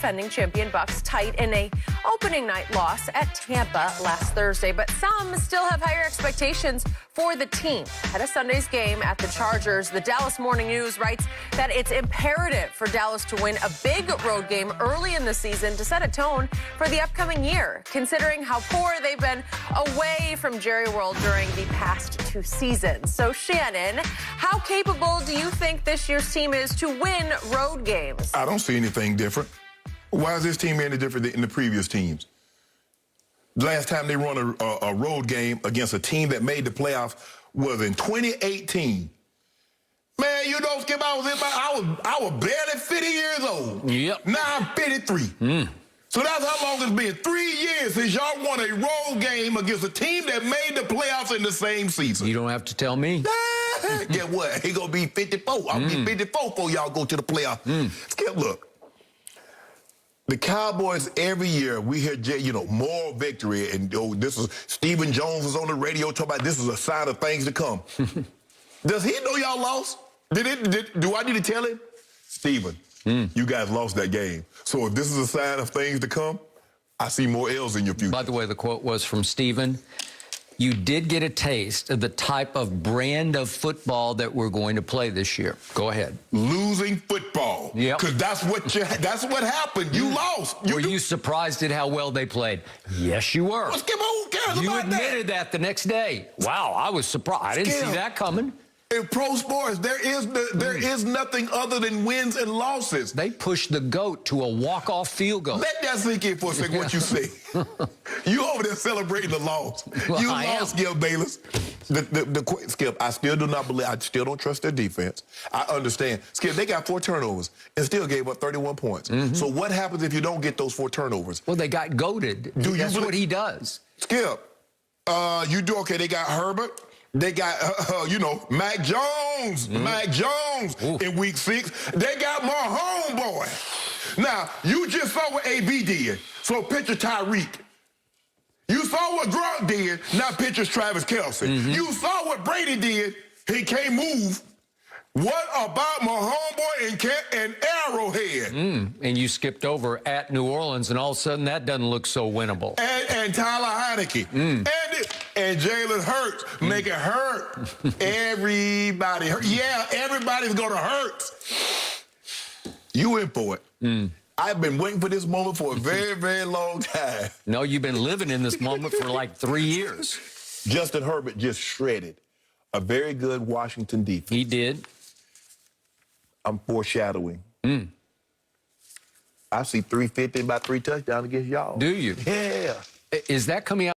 defending champion Bucs tight in a opening night loss at Tampa last Thursday. But some still have higher expectations for the team. At a Sunday's game at the Chargers, the Dallas Morning News writes that it's imperative for Dallas to win a big road game early in the season to set a tone for the upcoming year, considering how poor they've been away from Jerry World during the past 2 seasons. So, Shannon, how capable do you think this year's team is to win road games? I don't see anything different. Why is this team any different than the previous teams? Last time they won a road game against a team that made the playoffs was in 2018. Man, you know, Skip, I was barely 50 years old. Yep. Now I'm 53. So that's how long it's been. 3 years since y'all won a road game against a team that made the playoffs in the same season. You don't have to tell me. Get what? He gonna be 54. I'll be 54 before y'all go to the playoffs. Skip, look. The Cowboys, every year, we hear, moral victory. And this is Stephen Jones was on the radio talking about this is a sign of things to come. Does he know y'all lost? Do I need to tell him? Stephen, you guys lost that game. So if this is a sign of things to come, I see more L's in your future. By the way, the quote was from Stephen. You did get a taste of the type of brand of football that we're going to play this year. Go ahead. Losing football. Yep. Because that's what happened. You lost. Were you surprised at how well they played? Yes, you were. Well, Skip, who cares You about admitted that the next day. Wow, I was surprised. I didn't see that coming. In pro sports, there is nothing other than wins and losses. They pushed the GOAT to a walk-off field goal. Let that sink in for a second, what you say. You over there celebrating the loss. Well, You lost, Skip Bayless. Skip, I still do not believe, I still don't trust their defense. I understand. Skip, they got 4 turnovers and still gave up 31 points. So what happens if you don't get those 4 turnovers? Well, they got goated. That's what he does. Skip, you do okay. They got Herbert. They got, Mac Jones. Mac Jones in week 6. They got my homeboy. Now, you just saw what AB did. So picture Tyreek. You saw what Gronk did. Now picture Travis Kelce. You saw what Brady did. He can't move. What about my homeboy and Arrowhead? And you skipped over at New Orleans, and all of a sudden that doesn't look so winnable. And Tyler Heineke. And Jalen Hurts. Make it hurt. Everybody hurt. Yeah, everybody's going to hurt. You in for it. I've been waiting for this moment for a very, very long time. No, you've been living in this moment for like 3 years. Justin Herbert just shredded a very good Washington defense. He did. I'm foreshadowing. I see 350 by 3 touchdowns against y'all. Do you? Yeah. Is that coming out?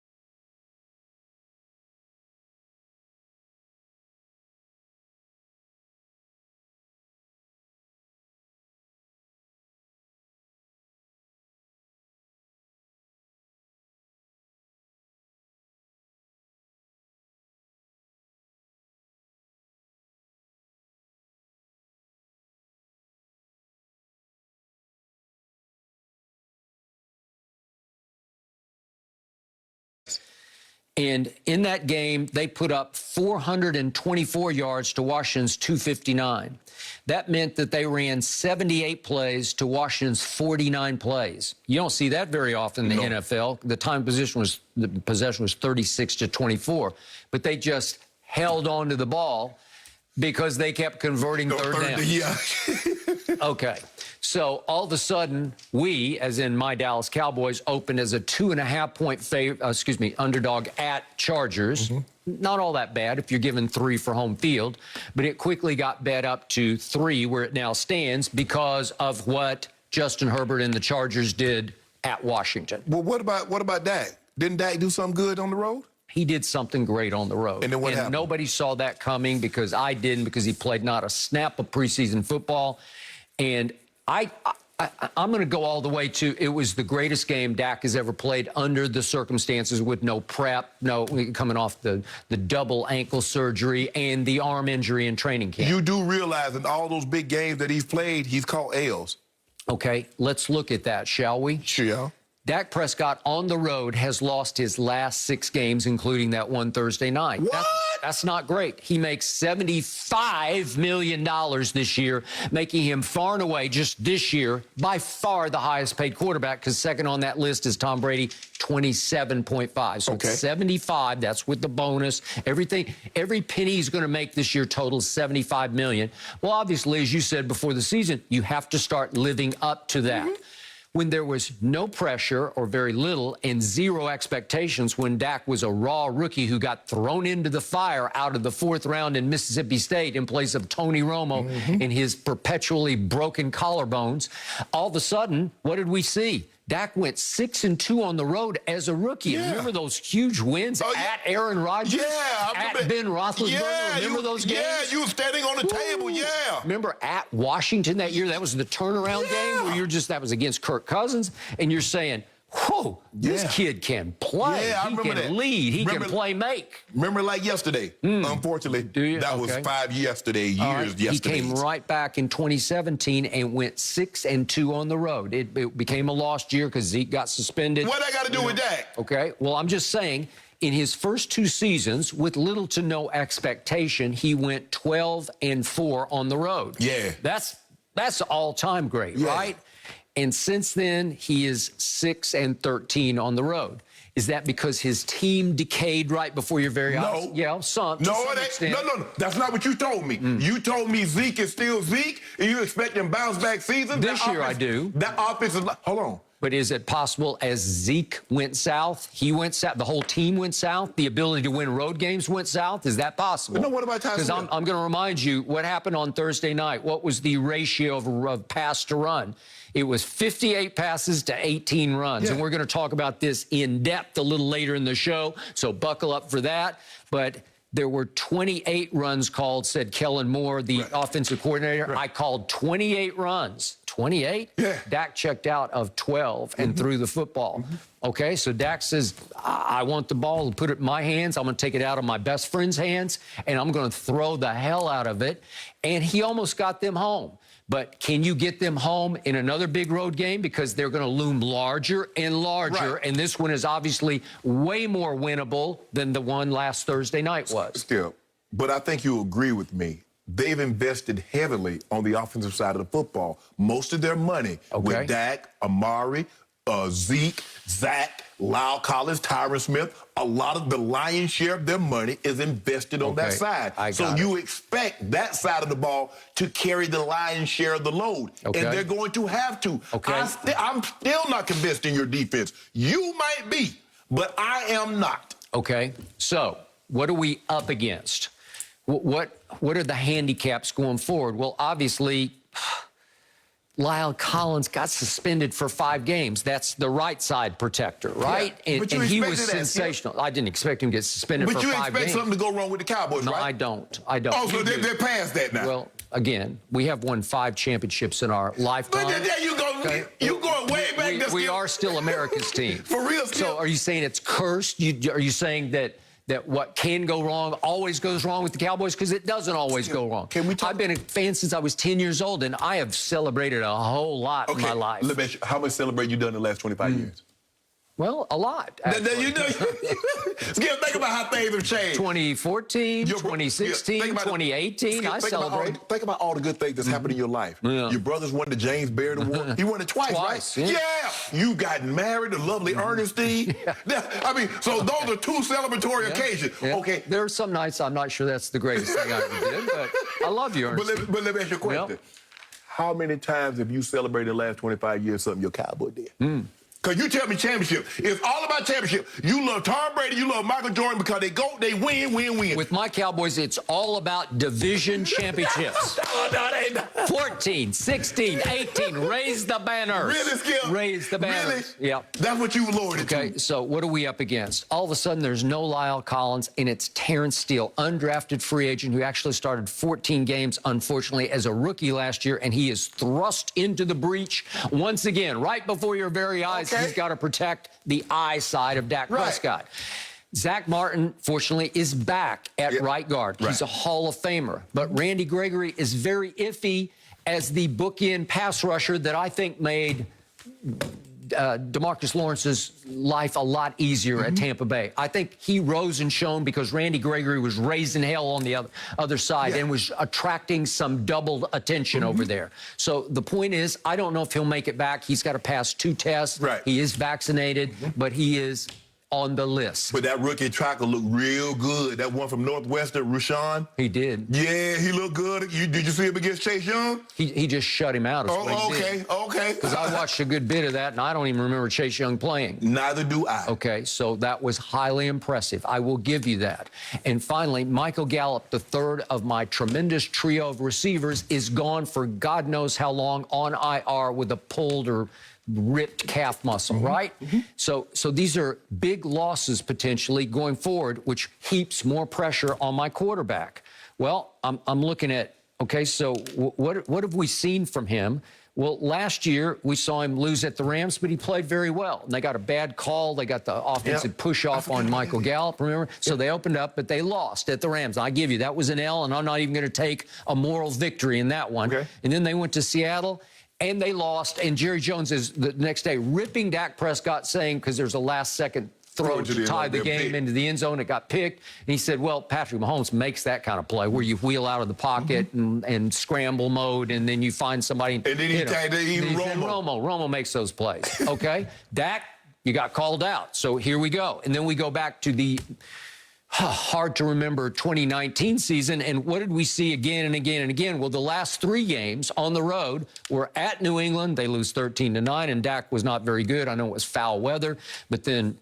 And in that game, they put up 424 yards to Washington's 259. That meant that they ran 78 plays to Washington's 49 plays. You don't see that very often in the NFL. The possession was 36-24, but they just held on to the ball because they kept converting third downs. Yeah. Okay. So all of a sudden, we, as in my Dallas Cowboys, opened as a 2.5-point underdog at Chargers. Not all that bad if you're given 3 for home field, but it quickly got bet up to 3, where it now stands because of what Justin Herbert and the Chargers did at Washington. Well, what about Dak? Didn't Dak do something good on the road? He did something great on the road. And then what happened? Nobody saw that coming because I didn't, because he played not a snap of preseason football. And I'm going to go all the way to it was the greatest game Dak has ever played under the circumstances, with no prep, coming off the double ankle surgery and the arm injury in training camp. You do realize in all those big games that he's played, he's caught L's. Okay, let's look at that, shall we? Sure. Dak Prescott on the road has lost his last 6 games, including that one Thursday night. What? That's not great. He makes $75 million this year, making him far and away, just this year, by far the highest paid quarterback, because second on that list is Tom Brady, 27.5. So Okay. it's 75. That's with the bonus. Everything, every penny he's going to make this year totals $75 million. Well, obviously, as you said before the season, you have to start living up to that. When there was no pressure or very little and zero expectations, when Dak was a raw rookie who got thrown into the fire out of the 4th round in Mississippi State in place of Tony Romo and his perpetually broken collarbones, all of a sudden, what did we see? Dak went 6-2 on the road as a rookie. Yeah. Remember those huge wins at Aaron Rodgers? Yeah, I remember. At Ben Roethlisberger? Yeah, Remember those games? Yeah, you were standing on the table, yeah. Remember at Washington that year? That was the turnaround game where that was against Kirk Cousins, and you're saying, whoa, this kid can play. Yeah, I he remember can that. lead. He Remember- can play make. Remember like yesterday. Unfortunately, Do you? that was Okay. 5 yesterday, years All right. yesterday. He came right back in 2017 and went 6-2 on the road. It became a lost year because Zeke got suspended. What I got to do with that? Okay, well, I'm just saying, in his first 2 seasons, with little to no expectation, he went 12-4 on the road. Yeah. That's all-time great, Yeah. right? And since then, he is 6-13 on the road. Is that because his team decayed right before your very eyes? No. Yeah, some. to No, some it ain't. extent. No. That's not what you told me. You told me Zeke is still Zeke, and you expect him bounce back season. This year I do. That offense is hold on. But is it possible as Zeke went south, he went south, the whole team went south, the ability to win road games went south? Is that possible? No, what about Tyson Because Hill? I'm going to remind you what happened on Thursday night. What was the ratio of pass to run? It was 58 passes to 18 runs. Yeah. And we're going to talk about this in depth a little later in the show, so buckle up for that. But there were 28 runs called, said Kellen Moore, the offensive coordinator. I called 28 runs. 28? Yeah. Dak checked out of 12 and threw the football. Okay, so Dak says, I want the ball and put it in my hands. I'm going to take it out of my best friend's hands, and I'm going to throw the hell out of it. And he almost got them home. But can you get them home in another big road game? Because they're going to loom larger and larger. Right. And this one is obviously way more winnable than the one last Thursday night was. Still, but I think you agree with me. They've invested heavily on the offensive side of the football. Most of their money with Dak, Amari, Zeke, Zach, Lyle Collins, Tyron Smith, a lot of the lion's share of their money is invested on that side. So you expect that side of the ball to carry the lion's share of the load. And they're going to have to. I'm still not convinced in your defense. You might be, but I am not. Okay, so what are we up against? What are the handicaps going forward? Well, obviously, Lyle Collins got suspended for 5 games. That's the right side protector, right? Yeah, And he was sensational. I didn't expect him to get suspended for 5 games. But you expect something to go wrong with the Cowboys, no, right? I don't. I don't. Oh, so they're past that now. Well, again, we have won 5 championships in our lifetime. But there you go. Okay. You going way back. We are still America's team. For real, So are you saying it's cursed? Are you saying that what can go wrong always goes wrong with the Cowboys? Because it doesn't always go wrong. I've been a fan since I was 10 years old, and I have celebrated a whole lot in my life. Let me ask you, how much celebrate you done in the last 25 years? Well, a lot. You know, Skip, think about how things have changed. 2014, 2016, 2018, I celebrate. Think about all the good things that's happened in your life. Yeah. Your brother's won the James Beard Award. He won it twice, right? Yeah. You got married to lovely Ernestine. I mean, so those are 2 celebratory occasions. Okay. There are some nights I'm not sure that's the greatest thing I ever did, but I love you, Ernestine. But let me ask you a question. Yep. How many times have you celebrated in the last 25 years something your Cowboy did? Because you tell me championship. It's all about championship. You love Tom Brady, you love Michael Jordan because they win. With my Cowboys, it's all about division championships. 14, 16, 18, raise the banners. Really, Skip? Raise the banners. Really? Yep. That's what you lowered it Okay, to. so what are we up against? All of a sudden, there's no Lyle Collins, and it's Terrence Steele, undrafted free agent who actually started 14 games, unfortunately, as a rookie last year, and he is thrust into the breach once again, right before your very eyes. He's got to protect the eye side of Dak Prescott. Zach Martin, fortunately, is back at right guard. He's a Hall of Famer. But Randy Gregory is very iffy as the bookend pass rusher that I think made DeMarcus Lawrence's life a lot easier at Tampa Bay. I think he rose and shone because Randy Gregory was raising hell on the other side and was attracting some doubled attention over there. So the point is, I don't know if he'll make it back. He's got to pass 2 tests. Right. He is vaccinated, but he is on the list. But that rookie tracker looked real good. That one from Northwestern, Rashawn. He did. Yeah, he looked good. Did you see him against Chase Young? He just shut him out. Okay. Because I watched a good bit of that, and I don't even remember Chase Young playing. Neither do I. Okay, so that was highly impressive. I will give you that. And finally, Michael Gallup, the third of my tremendous trio of receivers, is gone for God knows how long on IR with a pulled or ripped calf muscle, right? So these are big losses potentially going forward, which heaps more pressure on my quarterback. Well, I'm looking at, okay, so what have we seen from him? Well, last year we saw him lose at the Rams, but he played very well. And they got a bad call. They got the offensive push-off on Michael Gallup, remember? So they opened up, but they lost at the Rams. I give you, that was an L, and I'm not even going to take a moral victory in that one. And then they went to Seattle, and they lost, and Jerry Jones is the next day ripping Dak Prescott, saying, because there's a last-second throw to tie the game into the end zone, it got picked. And he said, well, Patrick Mahomes makes that kind of play where you wheel out of the pocket and scramble mode, and then you find somebody and then he tagged Romo makes those plays. Okay? Dak, you got called out. So here we go. And then we go back to the hard to remember 2019 season. And what did we see again and again and again? Well, the last 3 games on the road were at New England. They lose 13-9, and Dak was not very good. I know it was foul weather. But then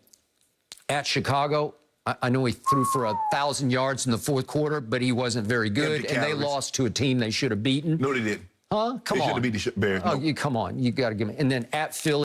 at Chicago, I know he threw for 1,000 yards in the 4th quarter, but he wasn't very good. And they lost to a team they should have beaten. No, they didn't. Huh? Come on. They should have beat the Bears. Oh, come on. You got to give me. And then at Philly.